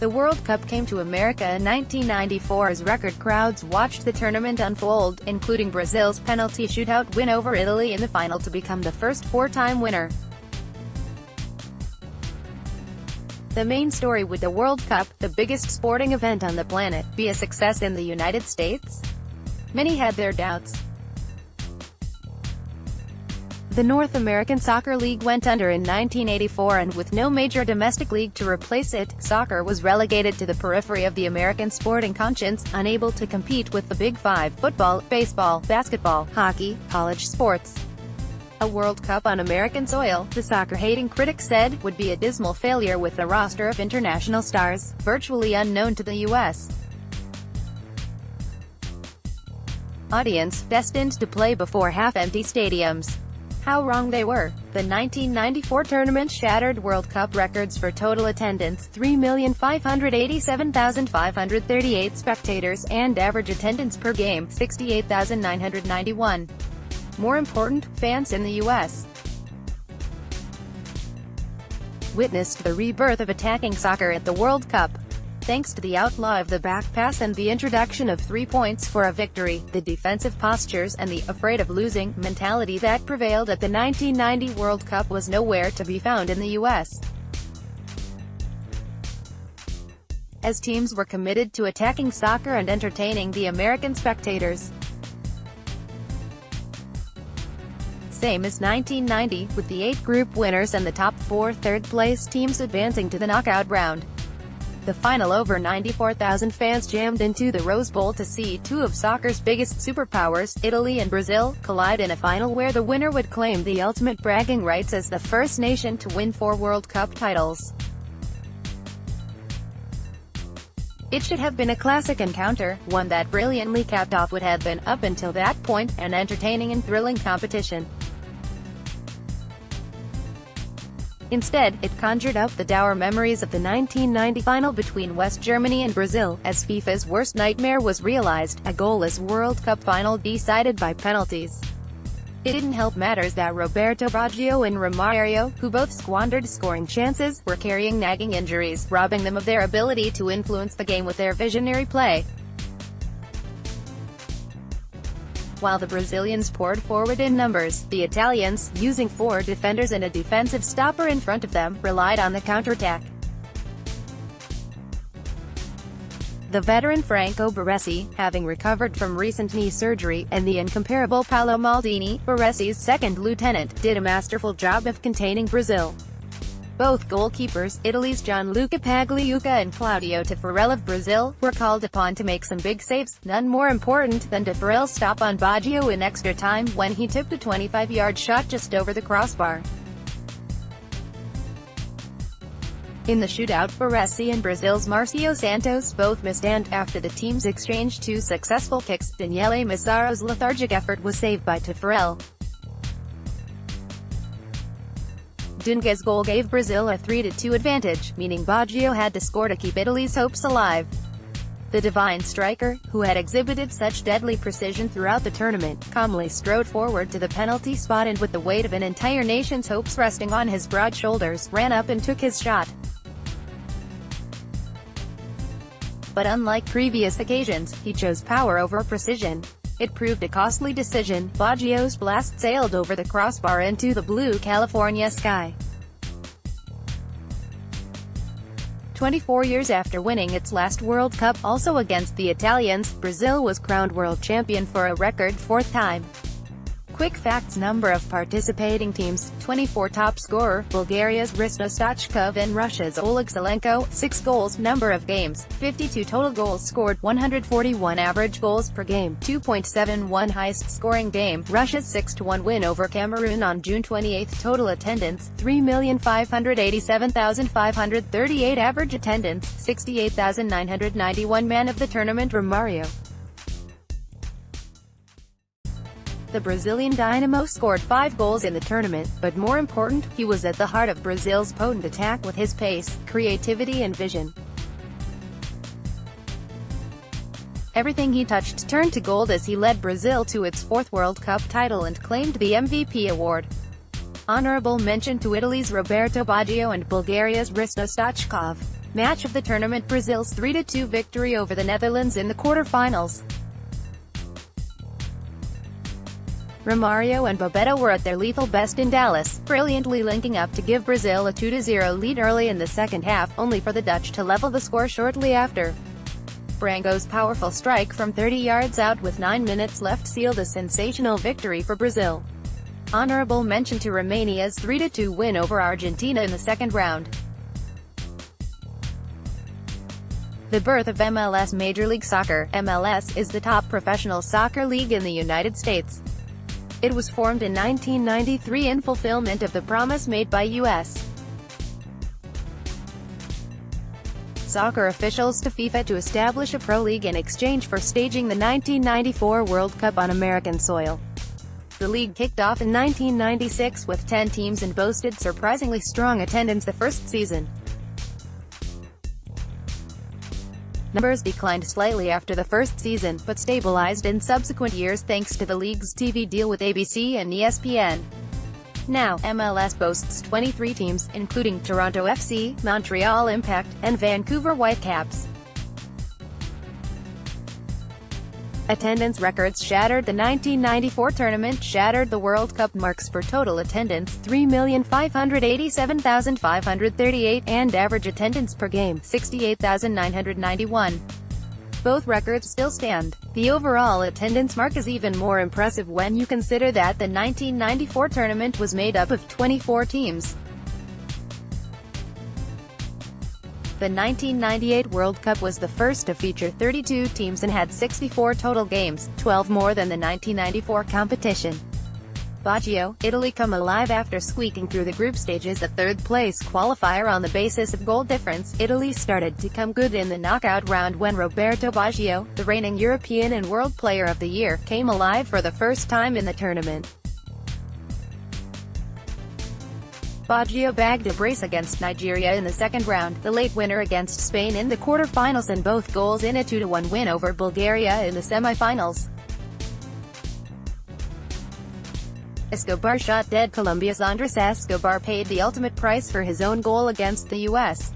The World Cup came to America in 1994 as record crowds watched the tournament unfold, including Brazil's penalty shootout win over Italy in the final to become the first four-time winner. The main story: would the World Cup, the biggest sporting event on the planet, be a success in the United States? Many had their doubts. The North American Soccer League went under in 1984, and with no major domestic league to replace it, soccer was relegated to the periphery of the American sporting conscience, unable to compete with the Big Five: football, baseball, basketball, hockey, college sports. A World Cup on American soil, the soccer-hating critics said, would be a dismal failure with a roster of international stars, virtually unknown to the U.S. audience, destined to play before half-empty stadiums. How wrong they were. The 1994 tournament shattered World Cup records for total attendance: 3,587,538 spectators, and average attendance per game, 68,991. More important, fans in the U.S. witnessed the rebirth of attacking soccer at the World Cup. Thanks to the outlaw of the back pass and the introduction of 3 points for a victory, the defensive postures and the afraid of losing mentality that prevailed at the 1990 World Cup was nowhere to be found in the U.S. as teams were committed to attacking soccer and entertaining the American spectators. Same as 1990, with the 8 group winners and the top 4 third-place teams advancing to the knockout round. The final: over 94,000 fans jammed into the Rose Bowl to see two of soccer's biggest superpowers, Italy and Brazil, collide in a final where the winner would claim the ultimate bragging rights as the first nation to win 4 World Cup titles. It should have been a classic encounter, one that brilliantly capped off what had been, up until that point, an entertaining and thrilling competition. Instead, it conjured up the dour memories of the 1990 final between West Germany and Brazil, as FIFA's worst nightmare was realized: a goalless World Cup final decided by penalties. It didn't help matters that Roberto Baggio and Romario, who both squandered scoring chances, were carrying nagging injuries, robbing them of their ability to influence the game with their visionary play. While the Brazilians poured forward in numbers, the Italians, using 4 defenders and a defensive stopper in front of them, relied on the counterattack. The veteran Franco Baresi, having recovered from recent knee surgery, and the incomparable Paolo Maldini, Baresi's second lieutenant, did a masterful job of containing Brazil. Both goalkeepers, Italy's Gianluca Pagliuca and Claudio Taffarel of Brazil, were called upon to make some big saves, none more important than Taffarel's stop on Baggio in extra time, when he tipped a 25-yard shot just over the crossbar. In the shootout, Baresi and Brazil's Marcio Santos both missed, and, after the teams exchanged 2 successful kicks, Daniele Massaro's lethargic effort was saved by Taffarel. Dunga's goal gave Brazil a 3-2 advantage, meaning Baggio had to score to keep Italy's hopes alive. The divine striker, who had exhibited such deadly precision throughout the tournament, calmly strode forward to the penalty spot and, with the weight of an entire nation's hopes resting on his broad shoulders, ran up and took his shot. But unlike previous occasions, he chose power over precision. It proved a costly decision. Baggio's blast sailed over the crossbar into the blue California sky. 24 years after winning its last World Cup, also against the Italians, Brazil was crowned world champion for a record 4th time. Quick facts: number of participating teams, 24. Top scorer, Bulgaria's Hristo Stoichkov and Russia's Oleg Zelenko, 6 goals. Number of games, 52. Total goals scored, 141. Average goals per game, 2.71. Highest scoring game, Russia's 6-1 win over Cameroon on June 28. Total attendance, 3,587,538. Average attendance, 68,991. Man of the tournament, Romario. The Brazilian dynamo scored 5 goals in the tournament, but more important, he was at the heart of Brazil's potent attack with his pace, creativity and vision. Everything he touched turned to gold as he led Brazil to its 4th World Cup title and claimed the MVP award. Honorable mention to Italy's Roberto Baggio and Bulgaria's Hristo Stoichkov. Match of the tournament: Brazil's 3-2 victory over the Netherlands in the quarter-finals. Romario and Bebeto were at their lethal best in Dallas, brilliantly linking up to give Brazil a 2-0 lead early in the second half, only for the Dutch to level the score shortly after. Branco's powerful strike from 30 yards out with 9 minutes left sealed a sensational victory for Brazil. Honorable mention to Romania's 3-2 win over Argentina in the second round. The birth of MLS. Major League Soccer, MLS, is the top professional soccer league in the United States. It was formed in 1993 in fulfillment of the promise made by U.S. soccer officials to FIFA to establish a pro league in exchange for staging the 1994 World Cup on American soil. The league kicked off in 1996 with 10 teams and boasted surprisingly strong attendance the first season. Numbers declined slightly after the first season, but stabilized in subsequent years thanks to the league's TV deal with ABC and ESPN. Now, MLS boasts 23 teams, including Toronto FC, Montreal Impact, and Vancouver Whitecaps. Attendance records shattered: the 1994 tournament shattered the World Cup marks for total attendance, 3,587,538, and average attendance per game, 68,991. Both records still stand. The overall attendance mark is even more impressive when you consider that the 1994 tournament was made up of 24 teams. The 1998 World Cup was the first to feature 32 teams and had 64 total games, 12 more than the 1994 competition. Baggio, Italy come alive after squeaking through the group stages, a third-place qualifier on the basis of goal difference. Italy started to come good in the knockout round when Roberto Baggio, the reigning European and World Player of the Year, came alive for the first time in the tournament. Baggio bagged a brace against Nigeria in the second round, the late winner against Spain in the quarter-finals, and both goals in a 2-1 win over Bulgaria in the semi-finals. Escobar shot dead. Colombia's Andres Escobar paid the ultimate price for his own goal against the U.S.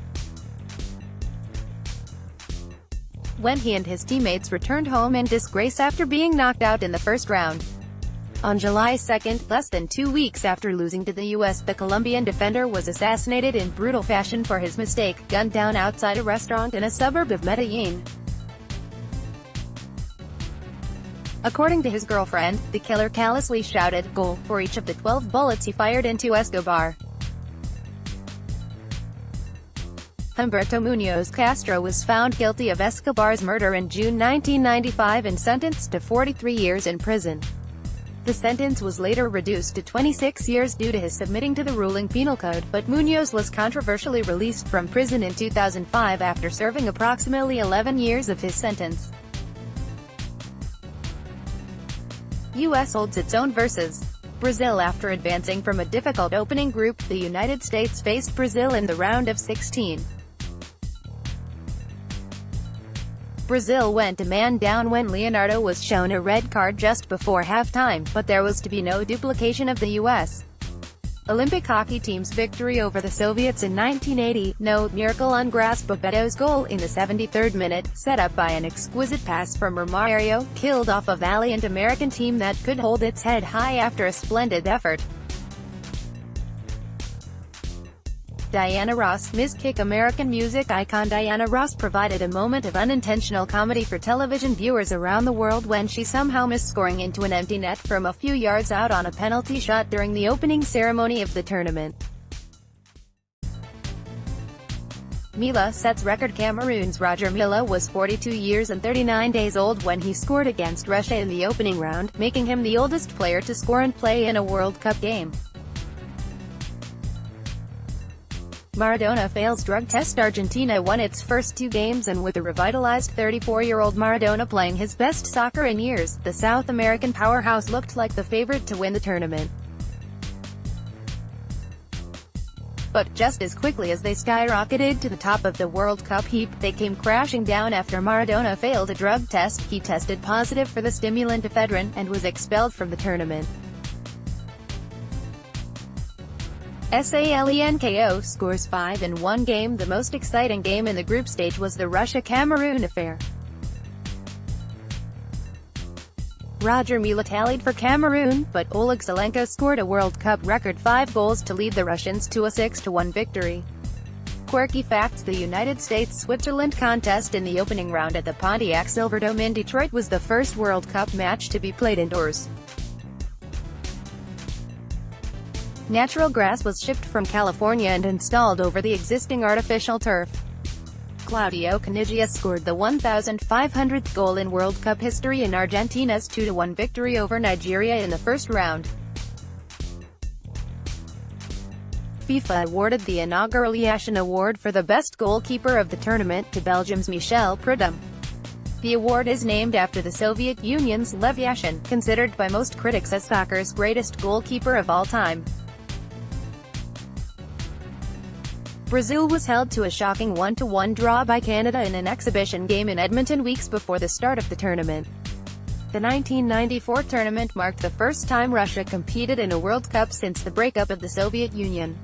when he and his teammates returned home in disgrace after being knocked out in the first round. On July 2, less than 2 weeks after losing to the U.S., the Colombian defender was assassinated in brutal fashion for his mistake, gunned down outside a restaurant in a suburb of Medellin. According to his girlfriend, the killer callously shouted "goal" for each of the 12 bullets he fired into Escobar. Humberto Muñoz Castro was found guilty of Escobar's murder in June 1995 and sentenced to 43 years in prison. The sentence was later reduced to 26 years due to his submitting to the ruling penal code, but Muñoz was controversially released from prison in 2005 after serving approximately 11 years of his sentence. U.S. holds its own versus Brazil. After advancing from a difficult opening group, the United States faced Brazil in the round of 16. Brazil went a man down when Leonardo was shown a red card just before halftime, but there was to be no duplication of the U.S. Olympic hockey team's victory over the Soviets in 1980. No miracle on grass. Bebeto's goal in the 73rd minute, set up by an exquisite pass from Romario, killed off a valiant American team that could hold its head high after a splendid effort. Diana Ross, Ms. Kick. American music icon Diana Ross provided a moment of unintentional comedy for television viewers around the world when she somehow missed scoring into an empty net from a few yards out on a penalty shot during the opening ceremony of the tournament. Mila sets record. Cameroon's Roger Mila was 42 years and 39 days old when he scored against Russia in the opening round, making him the oldest player to score and play in a World Cup game. Maradona fails drug test. Argentina won its first 2 games, and with a revitalized 34-year-old Maradona playing his best soccer in years, the South American powerhouse looked like the favorite to win the tournament. But just as quickly as they skyrocketed to the top of the World Cup heap, they came crashing down after Maradona failed a drug test. He tested positive for the stimulant ephedrine, and was expelled from the tournament. Salenko scores 5 in one game. The most exciting game in the group stage was the Russia-Cameroon affair. Roger Mila tallied for Cameroon, but Oleg Salenko scored a World Cup record 5 goals to lead the Russians to a 6-1 victory. Quirky facts: the United States-Switzerland contest in the opening round at the Pontiac Silverdome in Detroit was the first World Cup match to be played indoors. Natural grass was shipped from California and installed over the existing artificial turf. Claudio Caniggia scored the 1,500th goal in World Cup history in Argentina's 2-1 victory over Nigeria in the first round. FIFA awarded the inaugural Yashin Award for the best goalkeeper of the tournament to Belgium's Michel Prudhomme. The award is named after the Soviet Union's Lev Yashin, considered by most critics as soccer's greatest goalkeeper of all time. Brazil was held to a shocking 1-1 draw by Canada in an exhibition game in Edmonton weeks before the start of the tournament. The 1994 tournament marked the first time Russia competed in a World Cup since the breakup of the Soviet Union.